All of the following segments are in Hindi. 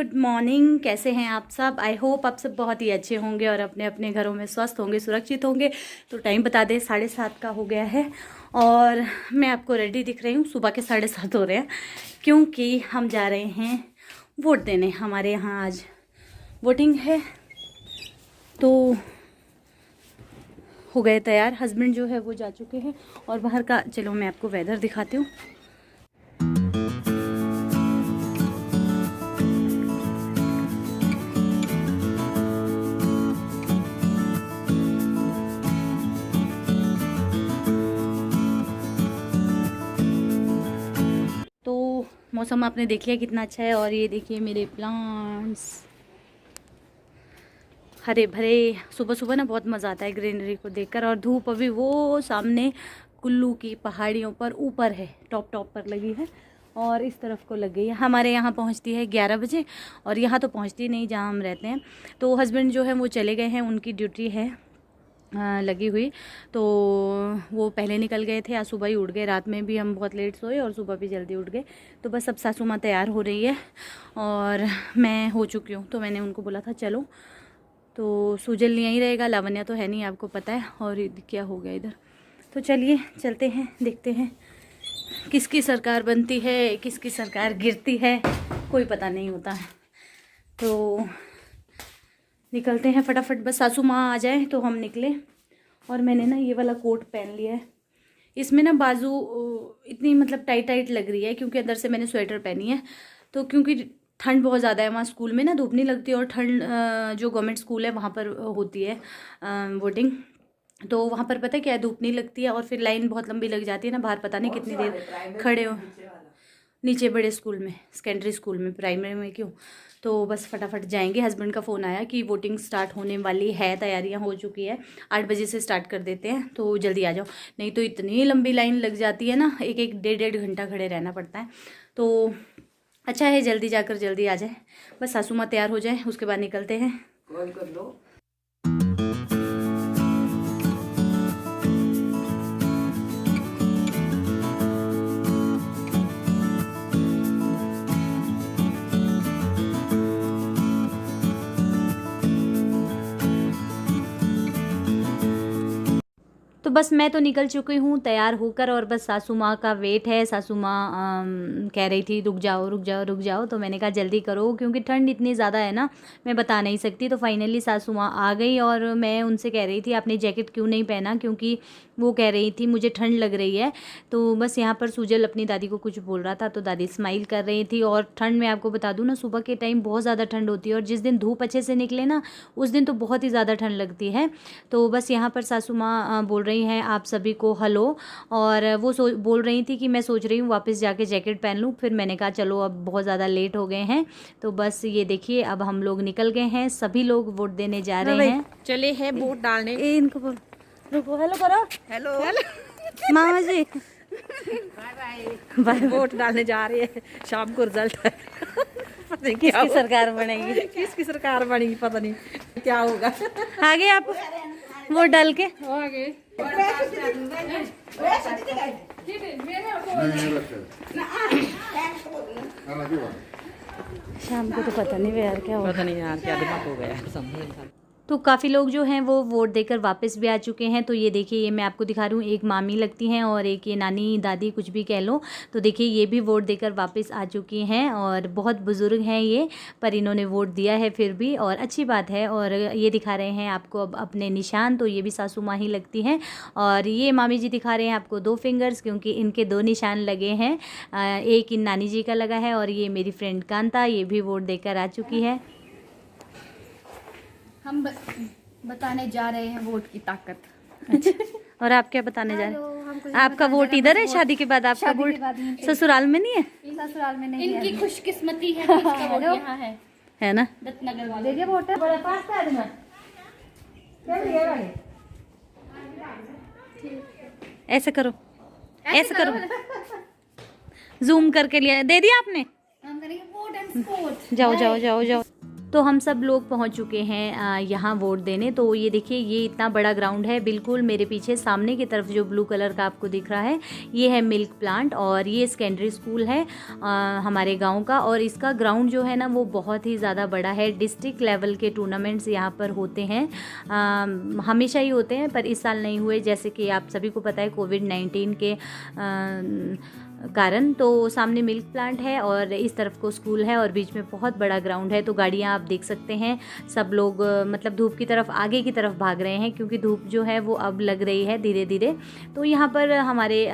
Good morning. कैसे हैं आप सब? आई होप आप सब बहुत ही अच्छे होंगे और अपने अपने घरों में स्वस्थ होंगे, सुरक्षित होंगे। तो टाइम बता दें 7:30 का हो गया है और मैं आपको रेडी दिख रही हूँ। सुबह के 7:30 हो रहे हैं क्योंकि हम जा रहे हैं वोट देने। हमारे यहाँ आज वोटिंग है तो हो गए तैयार। हस्बैंड जो है वो जा चुके हैं और बाहर का चलो मैं आपको वेदर दिखाती हूँ। तो मौसम आपने देख लिया कितना अच्छा है और ये देखिए मेरे प्लांट्स हरे भरे। सुबह सुबह ना बहुत मज़ा आता है ग्रीनरी को देखकर। और धूप अभी वो सामने कुल्लू की पहाड़ियों पर ऊपर है, टॉप पर लगी है और इस तरफ को लग गई है। हमारे यहाँ पहुँचती है 11 बजे और यहाँ तो पहुँचती नहीं जहाँ हम रहते हैं। तो हस्बैंड जो है वो चले गए हैं, उनकी ड्यूटी है लगी हुई, तो वो पहले निकल गए थे। आज सुबह ही उठ गए। रात में भी हम बहुत लेट सोए और सुबह भी जल्दी उठ गए। तो बस अब सासू माँ तैयार हो रही है और मैं हो चुकी हूँ। तो मैंने उनको बोला था चलो, तो सुजल यहीं रहेगा, लावण्या तो है नहीं आपको पता है। और क्या हो गया इधर। तो चलिए चलते हैं, देखते हैं किसकी सरकार बनती है, किसकी सरकार गिरती है, कोई पता नहीं होता है। तो निकलते हैं फटाफट, बस सासू माँ आ जाए तो हम निकले। और मैंने ना ये वाला कोट पहन लिया है। इसमें ना बाजू इतनी मतलब टाइट लग रही है क्योंकि अंदर से मैंने स्वेटर पहनी है। तो क्योंकि ठंड बहुत ज़्यादा है वहाँ स्कूल में ना, धूप नहीं लगती और ठंड जो गवर्नमेंट स्कूल है वहाँ पर होती है वोटिंग। तो वहाँ पर पता है क्या है, धूप नहीं लगती है और फिर लाइन बहुत लंबी लग जाती है ना बाहर, पता नहीं कितनी देर खड़े हो। नीचे बड़े स्कूल में, सेकेंडरी स्कूल में, प्राइमरी में क्यों। तो बस फटाफट जाएंगे। हस्बैंड का फ़ोन आया कि वोटिंग स्टार्ट होने वाली है, तैयारियां हो चुकी है, 8 बजे से स्टार्ट कर देते हैं, तो जल्दी आ जाओ। नहीं तो इतनी लंबी लाइन लग जाती है ना, एक डेढ़ घंटा खड़े रहना पड़ता है। तो अच्छा है जल्दी जाकर जल्दी आ जाए। बस सासू माँ तैयार हो जाए उसके बाद निकलते हैं। कॉल कर लो। तो बस मैं तो निकल चुकी हूँ तैयार होकर और बस सासू माँ का वेट है। सासू माँ कह रही थी रुक जाओ। तो मैंने कहा जल्दी करो क्योंकि ठंड इतनी ज़्यादा है ना, मैं बता नहीं सकती। तो फाइनली सासू माँ आ गई और मैं उनसे कह रही थी आपने जैकेट क्यों नहीं पहना, क्योंकि वो कह रही थी मुझे ठंड लग रही है। तो बस यहाँ पर सुजल अपनी दादी को कुछ बोल रहा था तो दादी स्माइल कर रही थी। और ठंड में आपको बता दूँ ना, सुबह के टाइम बहुत ज़्यादा ठंड होती है और जिस दिन धूप अच्छे से निकले ना उस दिन तो बहुत ही ज़्यादा ठंड लगती है। तो बस यहाँ पर सासू माँ बोल रही हैं आप सभी को हेलो। और वो बोल रही थी कि मैं सोच रही हूँ वापस जाके जैकेट पहन लूँ। फिर मैंने कहा चलो अब बहुत ज़्यादा लेट हो गए हैं। तो बस ये देखिए अब हम लोग निकल गए हैं, सभी लोग वोट देने जा रहे हैं। चले हैं वोट डालने। इनको बोल रुको, हेलो करो। हेलो मामा जी बाय। वोट डालने जा रहे हैं, शाम को रिजल्ट है। पता नहीं क्या किसकी सरकार बनेगी, किसकी सरकार बनेगी, पता नहीं क्या होगा। आगे आप वोट डाल के आगे शाम को तो पता नहीं यार क्या होगा। पता नहीं यार क्या दिमाग हो गया समझ। तो काफ़ी लोग जो हैं वो वोट देकर वापस भी आ चुके हैं। तो ये देखिए ये मैं आपको दिखा रही हूँ, एक मामी लगती हैं और एक ये नानी दादी कुछ भी कह लो। तो देखिए ये भी वोट देकर वापस आ चुकी हैं और बहुत बुज़ुर्ग हैं ये, पर इन्होंने वोट दिया है फिर भी, और अच्छी बात है। और ये दिखा रहे हैं आपको अब अपने निशान, तो ये भी सासू माँ ही लगती हैं। और ये मामी जी दिखा रहे हैं आपको 2 फिंगर्स क्योंकि इनके 2 निशान लगे हैं। एक इन नानी जी का लगा है और ये मेरी फ्रेंड कांता, ये भी वोट देकर आ चुकी है। हम बताने जा रहे हैं वोट की ताकत। अच्छा, और आप क्या बताने जा रहे हैं? आपका वोट इधर है, शादी के बाद आपका वोट ससुराल में नहीं है? ससुराल में नहीं है। इनकी खुशकिस्मती है कि इसका वोट यहाँ है ना? दत्तनगर वाले। देखिए वोट बड़ा पास था आदमी। ऐसे करो, ऐसे करो, जूम करके लिया, दे दिया आपने? हम करेंगे वोट एंड स्पोर्ट। जाओ। तो हम सब लोग पहुंच चुके हैं यहाँ वोट देने। तो ये देखिए, ये इतना बड़ा ग्राउंड है, बिल्कुल मेरे पीछे सामने की तरफ जो ब्लू कलर का आपको दिख रहा है ये है मिल्क प्लांट, और ये सेकेंडरी स्कूल है हमारे गांव का। और इसका ग्राउंड जो है ना वो बहुत ही ज़्यादा बड़ा है। डिस्ट्रिक्ट लेवल के टूर्नामेंट्स यहाँ पर होते हैं, हमेशा ही होते हैं, पर इस साल नहीं हुए, जैसे कि आप सभी को पता है कोविड-19 के कारण। तो सामने मिल्क प्लांट है और इस तरफ को स्कूल है और बीच में बहुत बड़ा ग्राउंड है। तो गाड़ियाँ आप देख सकते हैं, सब लोग मतलब धूप की तरफ, आगे की तरफ भाग रहे हैं, क्योंकि धूप जो है वो अब लग रही है धीरे धीरे। तो यहाँ पर हमारे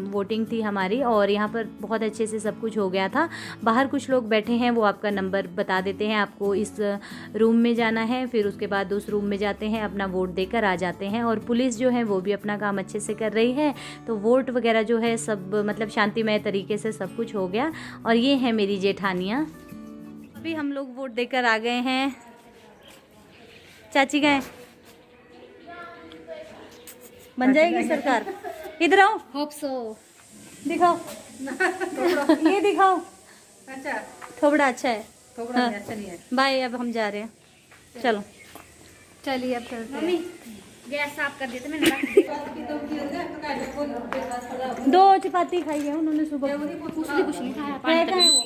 वोटिंग थी हमारी, और यहाँ पर बहुत अच्छे से सब कुछ हो गया था। बाहर कुछ लोग बैठे हैं, वो आपका नंबर बता देते हैं, आपको इस रूम में जाना है, फिर उसके बाद उस रूम में जाते हैं, अपना वोट देकर आ जाते हैं। और पुलिस जो है वो भी अपना काम अच्छे से कर रही है। तो वोट वगैरह जो है सब मतलब शांतिमय तरीके से सब कुछ हो गया। और ये है मेरी जेठानियाँ। अभी हम लोग वोट देकर आ गए हैं। चाची गए, बन जाएगी सरकार। इधर आओ, होप सो। दिखाओ ये दिखाओ, अच्छा थोड़ा अच्छा है, थोड़ा नहीं, अच्छा नहीं है। बाय। अब हम जा रहे हैं, चलो चलिए अब चलते हैं। मम्मी गैस साफ कर देते, मैंने रख दिया। 2 चपाती खाई है उन्होंने सुबह। उसने कुछ नहीं खाया, है पानी क्या है वो?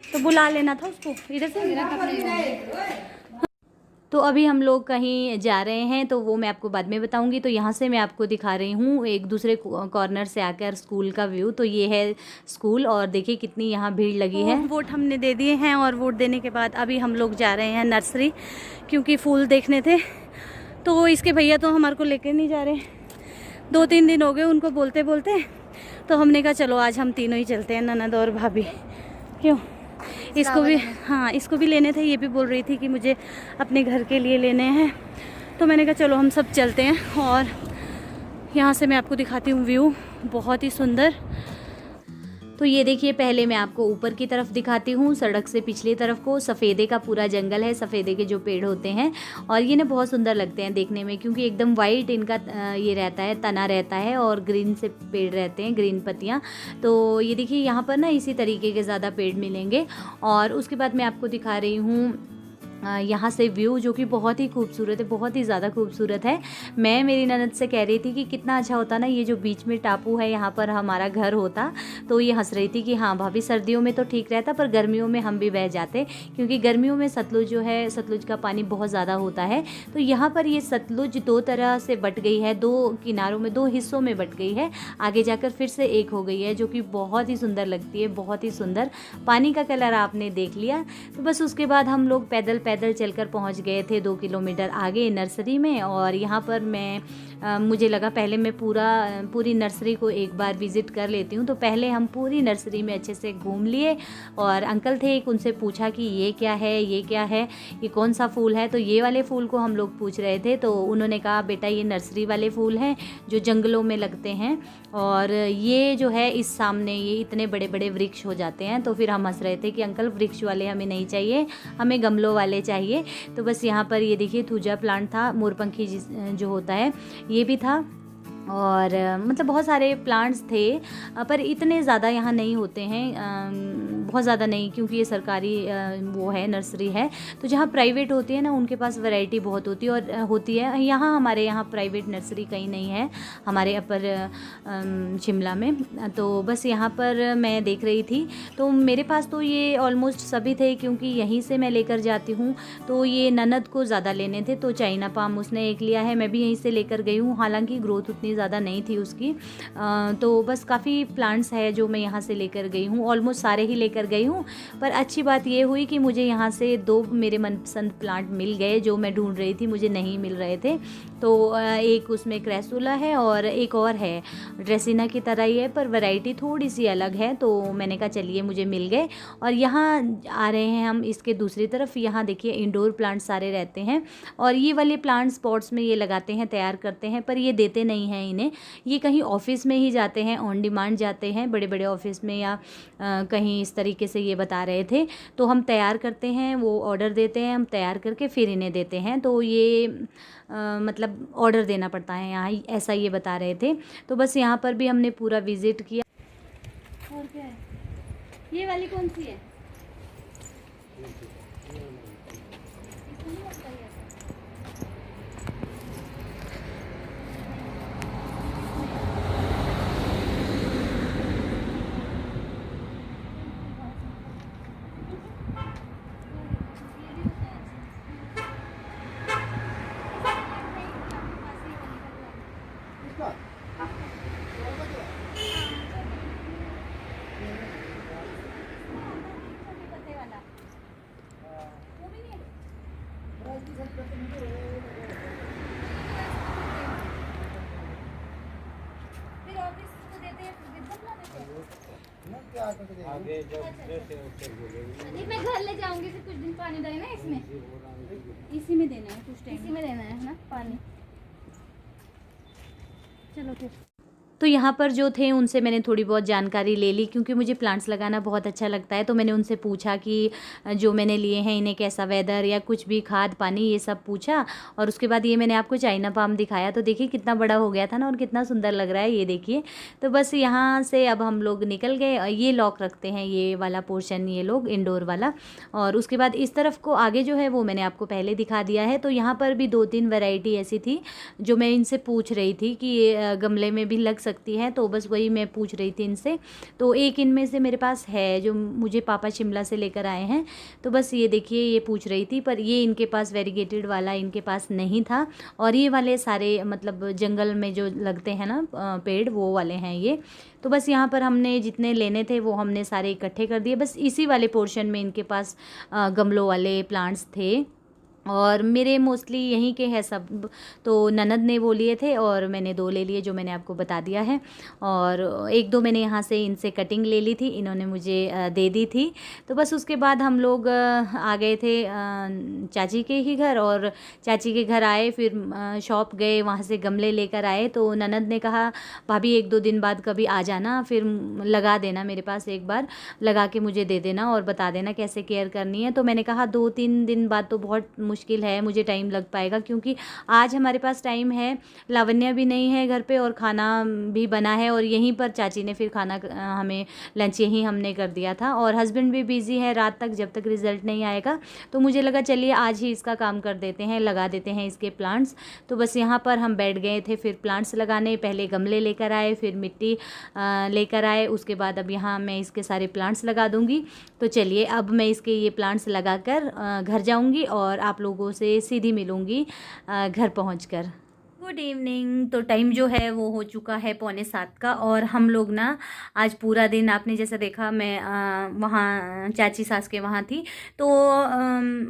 तो बुला लेना था उसको इधर से। तो अभी हम लोग कहीं जा रहे हैं, तो वो मैं आपको बाद में बताऊंगी। तो यहाँ से मैं आपको दिखा रही हूँ एक दूसरे कॉर्नर से आकर स्कूल का व्यू। तो ये है स्कूल, और देखिए कितनी यहाँ भीड़ लगी है। वोट हमने दे दिए हैं, और वोट देने के बाद अभी हम लोग जा रहे हैं नर्सरी, क्योंकि फूल देखने थे। तो इसके भैया तो हमारे को लेकर नहीं जा रहे, 2-3 दिन हो गए उनको बोलते बोलते। तो हमने कहा चलो आज हम तीनों ही चलते हैं, ननद और भाभी। क्यों, इसको भी, हाँ इसको भी लेने थे। ये भी बोल रही थी कि मुझे अपने घर के लिए लेने हैं। तो मैंने कहा चलो हम सब चलते हैं। और यहाँ से मैं आपको दिखाती हूँ व्यू, बहुत ही सुंदर। तो ये देखिए, पहले मैं आपको ऊपर की तरफ दिखाती हूँ, सड़क से पिछली तरफ को सफ़ेदे का पूरा जंगल है, सफ़ेदे के जो पेड़ होते हैं। और ये ना बहुत सुंदर लगते हैं देखने में, क्योंकि एकदम वाइट इनका ये रहता है, तना रहता है, और ग्रीन से पेड़ रहते हैं, ग्रीन पत्तियाँ। तो ये देखिए यहाँ पर ना इसी तरीके के ज़्यादा पेड़ मिलेंगे। और उसके बाद मैं आपको दिखा रही हूँ यहाँ से व्यू, जो कि बहुत ही खूबसूरत है, बहुत ही ज़्यादा खूबसूरत है। मैं मेरी ननद से कह रही थी कि कितना अच्छा होता ना ये जो बीच में टापू है, यहाँ पर हमारा घर होता। तो ये हंस रही थी कि हाँ भाभी, सर्दियों में तो ठीक रहता, पर गर्मियों में हम भी बह जाते, क्योंकि गर्मियों में सतलुज जो है, सतलुज का पानी बहुत ज़्यादा होता है। तो यहाँ पर ये सतलुज 2 तरह से बट गई है, 2 किनारों में, 2 हिस्सों में बट गई है, आगे जाकर फिर से एक हो गई है, जो कि बहुत ही सुंदर लगती है, बहुत ही सुंदर। पानी का कलर आपने देख लिया। तो बस उसके बाद हम लोग पैदल चलकर पहुंच गए थे 2 किलोमीटर आगे नर्सरी में। और यहाँ पर मुझे लगा पहले मैं पूरी नर्सरी को एक बार विज़िट कर लेती हूँ। तो पहले हम पूरी नर्सरी में अच्छे से घूम लिए। और अंकल थे एक, उनसे पूछा कि ये क्या है, ये क्या है, ये कौन सा फूल है। तो ये वाले फूल को हम लोग पूछ रहे थे। तो उन्होंने कहा बेटा ये नर्सरी वाले फूल हैं जो जंगलों में लगते हैं, और ये जो है इस सामने ये इतने बड़े बड़े वृक्ष हो जाते हैं। तो फिर हम हंस रहे थे कि अंकल वृक्ष वाले हमें नहीं चाहिए, हमें गमलों वाले चाहिए। तो बस यहाँ पर ये देखिए थूजा प्लांट था, मोरपंखी जो होता है ये भी था, और मतलब बहुत सारे प्लांट्स थे, पर इतने ज़्यादा यहाँ नहीं होते हैं, बहुत ज़्यादा नहीं, क्योंकि ये सरकारी वो है, नर्सरी है। तो जहाँ प्राइवेट होती है ना, उनके पास वैरायटी बहुत होती है। यहाँ हमारे यहाँ प्राइवेट नर्सरी कहीं नहीं है, हमारे अपर शिमला में। तो बस यहाँ पर मैं देख रही थी, तो मेरे पास तो ये ऑलमोस्ट सभी थे, क्योंकि यहीं से मैं लेकर जाती हूँ। तो ये ननद को ज़्यादा लेने थे, तो चाइना पाम उसने एक लिया है, मैं भी यहीं से लेकर गई हूँ। हालांकि ग्रोथ उतनी ज़्यादा नहीं थी उसकी। तो बस काफ़ी प्लांट्स है जो मैं यहाँ से लेकर गई हूँ, ऑलमोस्ट सारे ही लेकर गई हूँ। पर अच्छी बात ये हुई कि मुझे यहाँ से 2 मेरे मनपसंद प्लांट मिल गए, जो मैं ढूंढ रही थी, मुझे नहीं मिल रहे थे। तो एक उसमें क्रेसुला है, और एक और है ड्रेसिना की तरह ही है, पर वैरायटी थोड़ी सी अलग है। तो मैंने कहा चलिए मुझे मिल गए। और यहाँ आ रहे हैं हम इसके दूसरी तरफ। यहाँ देखिए इंडोर प्लांट सारे रहते हैं, और ये वाले प्लांट्स पॉट्स में ये लगाते हैं, तैयार करते हैं, पर ये देते नहीं हैं इन्हें। ये कहीं ऑफिस में ही जाते हैं, ऑन डिमांड जाते हैं, बड़े बड़े ऑफिस में, या कहीं इस तरीके से ये बता रहे थे। तो हम तैयार करते हैं, वो ऑर्डर देते हैं, हम तैयार करके फिर इन्हें देते हैं। तो ये मतलब ऑर्डर देना पड़ता है यहाँ, ऐसा ये बता रहे थे। तो बस यहाँ पर भी हमने पूरा विजिट किया। और क्या है, ये वाली कौन सी है? नहीं, मैं घर ले जाऊंगी, फिर कुछ दिन पानी देना है इसमें, इसी में देना है कुछ टाइम। इसी में देना है ना पानी। चलो फिर। तो यहाँ पर जो थे उनसे मैंने थोड़ी बहुत जानकारी ले ली, क्योंकि मुझे प्लांट्स लगाना बहुत अच्छा लगता है। तो मैंने उनसे पूछा कि जो मैंने लिए हैं इन्हें कैसा वेदर या कुछ भी खाद पानी ये सब पूछा। और उसके बाद ये मैंने आपको चाइना पाम दिखाया, तो देखिए कितना बड़ा हो गया था ना और कितना सुंदर लग रहा है, ये देखिए। तो बस यहाँ से अब हम लोग निकल गए। ये लॉक रखते हैं ये वाला पोर्शन ये लोग, इंडोर वाला। और उसके बाद इस तरफ को आगे जो है वो मैंने आपको पहले दिखा दिया है। तो यहाँ पर भी 2-3 वैरायटी ऐसी थी जो मैं इनसे पूछ रही थी कि ये गमले में भी लग सकती है, तो बस वही मैं पूछ रही थी इनसे। तो एक इनमें से मेरे पास है जो मुझे पापा शिमला से लेकर आए हैं। तो बस ये देखिए ये पूछ रही थी, पर ये इनके पास वेरीगेटेड वाला इनके पास नहीं था। और ये वाले सारे मतलब जंगल में जो लगते हैं ना पेड़, वो वाले हैं ये। तो बस यहाँ पर हमने जितने लेने थे वो हमने सारे इकट्ठे कर दिए। बस इसी वाले पोर्शन में इनके पास गमलों वाले प्लांट्स थे और मेरे मोस्टली यहीं के हैं सब। तो ननद ने वो लिए थे और मैंने 2 ले लिए जो मैंने आपको बता दिया है। और 1-2 मैंने यहाँ से इनसे कटिंग ले ली थी, इन्होंने मुझे दे दी थी। तो बस उसके बाद हम लोग आ गए थे चाची के ही घर। और चाची के घर आए, फिर शॉप गए, वहाँ से गमले लेकर आए। तो ननद ने कहा भाभी 1-2 दिन बाद कभी आ जाना, फिर लगा देना मेरे पास, एक बार लगा के मुझे दे देना और बता देना कैसे केयर करनी है। तो मैंने कहा 2-3 दिन बाद तो बहुत मुश्किल है, मुझे टाइम लग पाएगा, क्योंकि आज हमारे पास टाइम है, लावण्या भी नहीं है घर पे और खाना भी बना है। और यहीं पर चाची ने फिर खाना हमें लंच यहीं हमने कर दिया था। और हस्बैंड भी बिज़ी है रात तक, जब तक रिज़ल्ट नहीं आएगा। तो मुझे लगा चलिए आज ही इसका काम कर देते हैं, लगा देते हैं इसके प्लांट्स। तो बस यहाँ पर हम बैठ गए थे फिर प्लांट्स लगाने। पहले गमले लेकर आए, फिर मिट्टी लेकर आए। उसके बाद अब यहाँ मैं इसके सारे प्लांट्स लगा दूँगी। तो चलिए अब मैं इसके ये प्लांट्स लगा कर घर जाऊँगी और आप लोगों से सीधी मिलूँगी घर पहुँचकर। Good evening. तो टाइम जो है वो हो चुका है 6:45 का। और हम लोग ना आज पूरा दिन, आपने जैसा देखा मैं वहाँ चाची सास के वहाँ थी। तो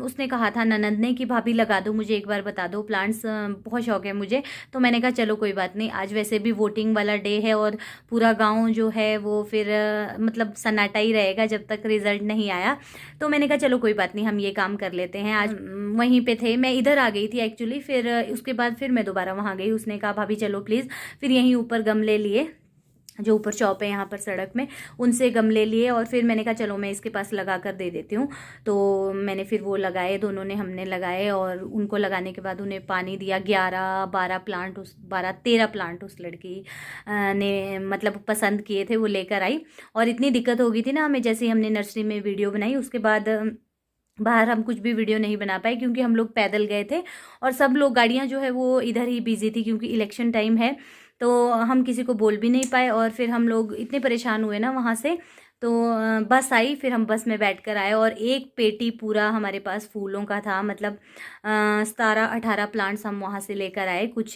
उसने कहा था ननद ने कि भाभी लगा दो, मुझे एक बार बता दो, प्लांट्स बहुत शौक है मुझे। तो मैंने कहा चलो कोई बात नहीं, आज वैसे भी वोटिंग वाला डे है और पूरा गाँव जो है वो फिर मतलब सन्नाटा ही रहेगा जब तक रिज़ल्ट नहीं आया। तो मैंने कहा चलो कोई बात नहीं, हम ये काम कर लेते हैं। आज वहीं पे थे, मैं इधर आ गई थी एक्चुअली। फिर उसके बाद फिर मैं दोबारा वहाँ गई। उसने कहा भाभी चलो प्लीज़। फिर यहीं ऊपर गमले लिए, जो ऊपर शॉप है यहाँ पर सड़क में, उनसे गमले लिए। और फिर मैंने कहा चलो मैं इसके पास लगा कर दे देती हूँ। तो मैंने फिर वो लगाए, दोनों ने हमने लगाए। और उनको लगाने के बाद उन्हें पानी दिया। 11-12 प्लांट, 12-13 प्लांट उस लड़की ने मतलब पसंद किए थे, वो लेकर आई। और इतनी दिक्कत हो गई थी ना हमें, जैसे ही हमने नर्सरी में वीडियो बनाई उसके बाद बाहर हम कुछ भी वीडियो नहीं बना पाए, क्योंकि हम लोग पैदल गए थे और सब लोग, गाड़ियाँ जो है वो इधर ही बिजी थी, क्योंकि इलेक्शन टाइम है। तो हम किसी को बोल भी नहीं पाए। और फिर हम लोग इतने परेशान हुए ना वहाँ से। तो बस आई, फिर हम बस में बैठकर आए। और एक पेटी पूरा हमारे पास फूलों का था, मतलब 17-18 प्लांट्स हम वहाँ से लेकर आए। कुछ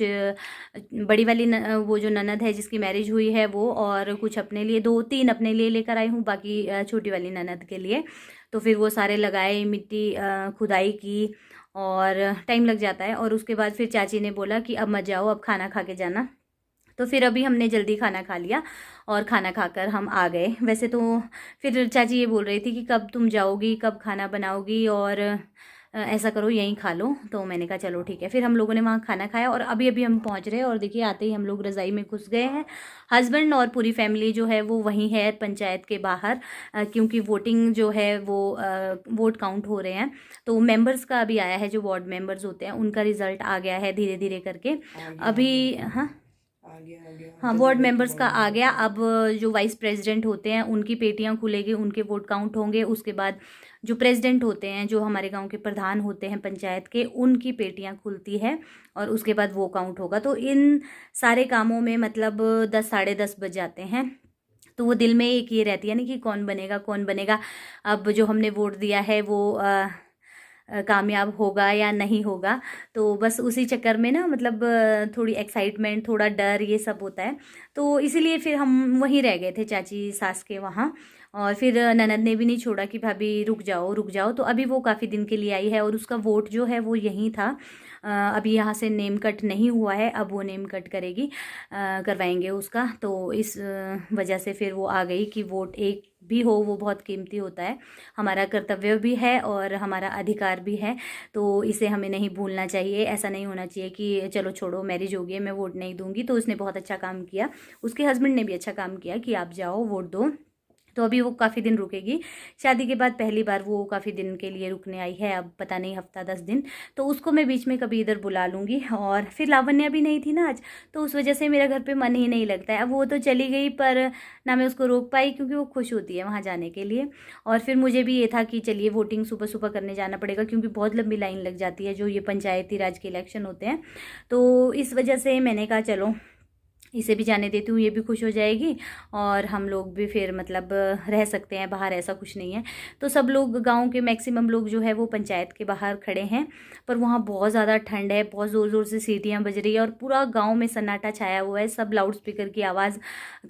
बड़ी वाली वो जो ननद है जिसकी मैरिज हुई है वो, और कुछ अपने लिए, 2-3 अपने लिए लेकर आई हूँ, बाकी छोटी वाली ननद के लिए। तो फिर वो सारे लगाए, मिट्टी खुदाई की और टाइम लग जाता है। और उसके बाद फिर चाची ने बोला कि अब मत जाओ, अब खाना खा के जाना। तो फिर अभी हमने जल्दी खाना खा लिया और खाना खाकर हम आ गए। वैसे तो फिर चाची ये बोल रही थी कि कब तुम जाओगी, कब खाना बनाओगी, और ऐसा करो यहीं खा लो। तो मैंने कहा चलो ठीक है। फिर हम लोगों ने वहाँ खाना खाया और अभी अभी हम पहुँच रहे हैं। और देखिए आते ही हम लोग रज़ाई में घुस गए हैं। हस्बैंड और पूरी फैमिली जो है वो वहीं है पंचायत के बाहर, क्योंकि वोटिंग जो है वो वोट काउंट हो रहे हैं। तो मेंबर्स का अभी आया है, जो वार्ड मेंबर्स होते हैं उनका रिजल्ट आ गया है धीरे धीरे करके अभी। हाँ हाँ, वार्ड मेंबर्स का आ गया। अब जो वाइस प्रेसिडेंट होते हैं उनकी पेटियां खुलेगी, उनके वोट काउंट होंगे। उसके बाद जो प्रेसिडेंट होते हैं, जो हमारे गांव के प्रधान होते हैं पंचायत के, उनकी पेटियां खुलती है और उसके बाद वो काउंट होगा। तो इन सारे कामों में मतलब 10 साढ़े 10 बज जाते हैं। तो वो दिल में एक ये रहती है ना कि कौन बनेगा कौन बनेगा। अब जो हमने वोट दिया है वो कामयाब होगा या नहीं होगा। तो बस उसी चक्कर में ना मतलब थोड़ी एक्साइटमेंट, थोड़ा डर, ये सब होता है। तो इसीलिए फिर हम वहीं रह गए थे चाची सास के वहाँ। और फिर ननद ने भी नहीं छोड़ा कि भाभी रुक जाओ रुक जाओ। तो अभी वो काफ़ी दिन के लिए आई है और उसका वोट जो है वो यहीं था। अभी यहाँ से नेम कट नहीं हुआ है, अब वो नेम कट करेगी, करवाएंगे उसका। तो इस वजह से फिर वो आ गई कि वोट एक भी हो वो बहुत कीमती होता है, हमारा कर्तव्य भी है और हमारा अधिकार भी है। तो इसे हमें नहीं भूलना चाहिए। ऐसा नहीं होना चाहिए कि चलो छोड़ो, मैरिज हो गई, मैं वोट नहीं दूंगी। तो उसने बहुत अच्छा काम किया, उसके हस्बैंड ने भी अच्छा काम किया कि आप जाओ वोट दो। तो अभी वो काफ़ी दिन रुकेगी। शादी के बाद पहली बार वो काफ़ी दिन के लिए रुकने आई है, अब पता नहीं हफ्ता 10 दिन। तो उसको मैं बीच में कभी इधर बुला लूँगी। और फिर लावण्या भी नहीं थी ना आज, तो उस वजह से मेरा घर पे मन ही नहीं लगता है। अब वो तो चली गई पर ना मैं उसको रोक पाई, क्योंकि वो खुश होती है वहाँ जाने के लिए। और फिर मुझे भी ये था कि चलिए वोटिंग सुबह सुबह करने जाना पड़ेगा, क्योंकि बहुत लंबी लाइन लग जाती है जो ये पंचायती राज के इलेक्शन होते हैं। तो इस वजह से मैंने कहा चलो इसे भी जाने देती हूँ, ये भी खुश हो जाएगी और हम लोग भी फिर मतलब रह सकते हैं बाहर, ऐसा कुछ नहीं है। तो सब लोग, गांव के मैक्सिमम लोग जो है वो पंचायत के बाहर खड़े हैं। पर वहाँ बहुत ज़्यादा ठंड है, बहुत ज़ोर ज़ोर से सीटियाँ बज रही है और पूरा गांव में सन्नाटा छाया हुआ है। सब लाउड स्पीकर की आवाज़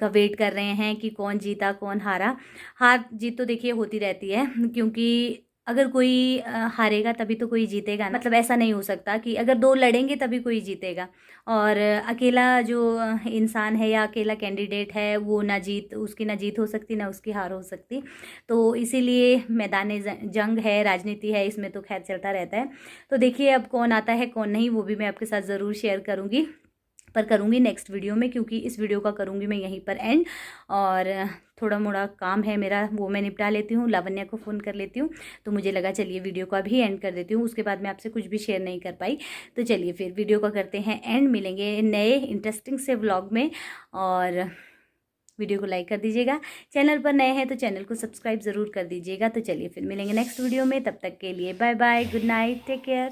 का वेट कर रहे हैं कि कौन जीता कौन हारा। हार जीत तो देखिए होती रहती है, क्योंकि अगर कोई हारेगा तभी तो कोई जीतेगा। मतलब ऐसा नहीं हो सकता कि अगर दो लड़ेंगे तभी कोई जीतेगा, और अकेला जो इंसान है या अकेला कैंडिडेट है वो उसकी ना जीत हो सकती ना उसकी हार हो सकती। तो इसीलिए मैदान जंग है, राजनीति है, इसमें तो खैर चलता रहता है। तो देखिए अब कौन आता है कौन नहीं, वो भी मैं आपके साथ ज़रूर शेयर करूँगी, पर करूँगी नेक्स्ट वीडियो में, क्योंकि इस वीडियो का करूँगी मैं यहीं पर एंड। और थोड़ा मोड़ा काम है मेरा, वो मैं निपटा लेती हूँ, लावण्या को फ़ोन कर लेती हूँ। तो मुझे लगा चलिए वीडियो को अभी एंड कर देती हूँ, उसके बाद मैं आपसे कुछ भी शेयर नहीं कर पाई। तो चलिए फिर वीडियो का करते हैं एंड, मिलेंगे नए इंटरेस्टिंग से व्लॉग में। और वीडियो को लाइक कर दीजिएगा, चैनल पर नए हैं तो चैनल को सब्सक्राइब ज़रूर कर दीजिएगा। तो चलिए फिर मिलेंगे नेक्स्ट वीडियो में, तब तक के लिए bye bye, good night, take care.